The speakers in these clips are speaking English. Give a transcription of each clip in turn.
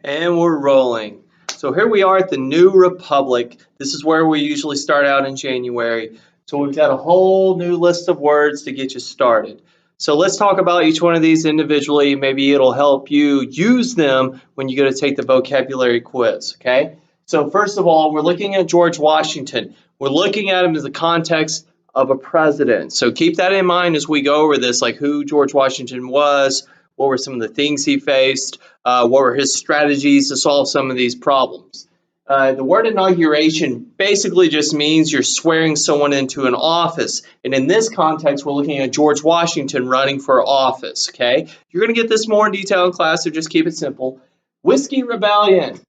And we're rolling. So here we are at the New Republic. This is where we usually start out in January. So we've got a whole new list of words to get you started. So let's talk about each one of these individually. Maybe it'll help you use them when you go to take the vocabulary quiz, okay? So first of all, we're looking at George Washington. We're looking at him in the context of a president. So keep that in mind as we go over this, like who George Washington was, what were some of the things he faced, what were his strategies to solve some of these problems. The word inauguration basically just means you're swearing someone into an office. And in this context, we're looking at George Washington running for office, okay? You're going to get this more in detail in class, so just keep it simple. Whiskey Rebellion,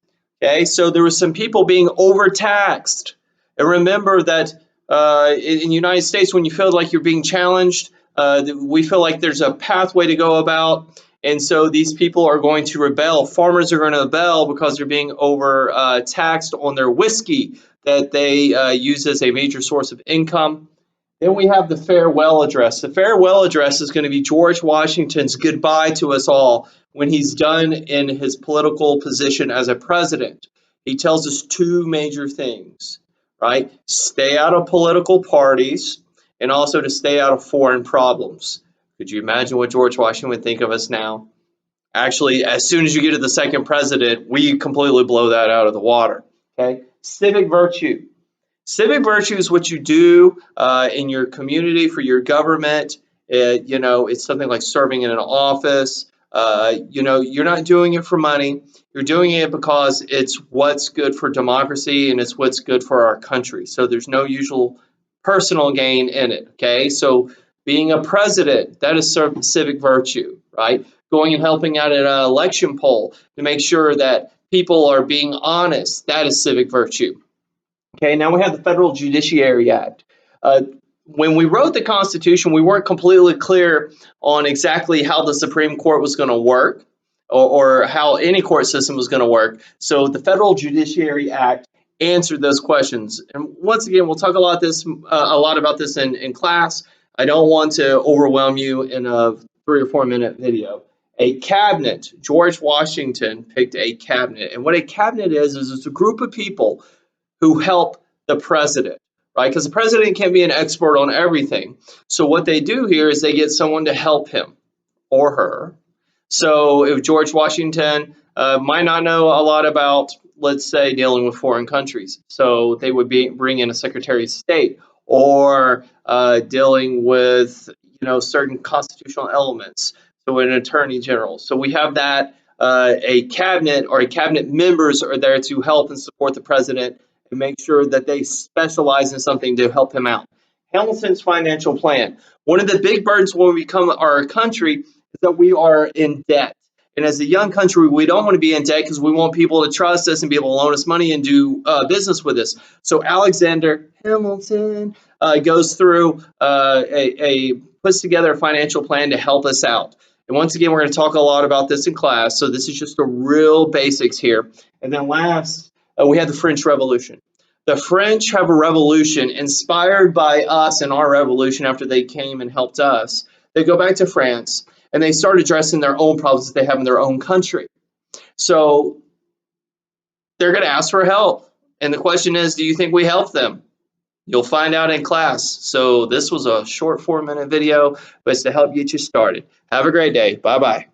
okay? So there were some people being overtaxed. And remember that in the United States, when you feel like you're being challenged, we feel like there's a pathway to go about, and so these people are going to rebel. Farmers are going to rebel because they're being over taxed on their whiskey that they use as a major source of income. Then we have the farewell address. The farewell address is going to be George Washington's goodbye to us all when he's done in his political position as a president. He tells us two major things, right? Stay out of political parties, and also to stay out of foreign problems. Could you imagine what George Washington would think of us now? Actually, as soon as you get to the second president, we completely blow that out of the water. Okay? Civic virtue. Civic virtue is what you do in your community for your government. It's something like serving in an office. You're not doing it for money. You're doing it because it's what's good for democracy and it's what's good for our country. So there's no usual personal gain in it, okay? So being a president, that is civic virtue, right? Going and helping out at an election poll to make sure that people are being honest, that is civic virtue. Okay, now we have the Federal Judiciary Act. When we wrote the Constitution, we weren't completely clear on exactly how the Supreme Court was going to work or how any court system was going to work. So the Federal Judiciary Act answered those questions. And once again, we'll talk a lot about this in class. I don't want to overwhelm you in a 3 or 4 minute video. A cabinet. George Washington picked a cabinet. And what a cabinet is it's a group of people who help the president, right? Because the president can't be an expert on everything. So what they do here is they get someone to help him or her. So if George Washington might not know a lot about, let's say, dealing with foreign countries, so they would bring in a Secretary of State or dealing with certain constitutional elements, so an Attorney General. So we have that a cabinet or a cabinet members are there to help and support the president and make sure that they specialize in something to help him out. Hamilton's financial plan. One of the big burdens when we become our country is that we are in debt. And as a young country, we don't want to be in debt because we want people to trust us and be able to loan us money and do business with us. So Alexander Hamilton goes through puts together a financial plan to help us out. And once again, we're going to talk a lot about this in class. So this is just the real basics here. And then last, we have the French Revolution. The French have a revolution inspired by us and our revolution after they came and helped us. They go back to France and they start addressing their own problems that they have in their own country. So they're going to ask for help. And the question is, do you think we help them? You'll find out in class. So this was a short 4 minute video, but it's to help get you started. Have a great day. Bye-bye.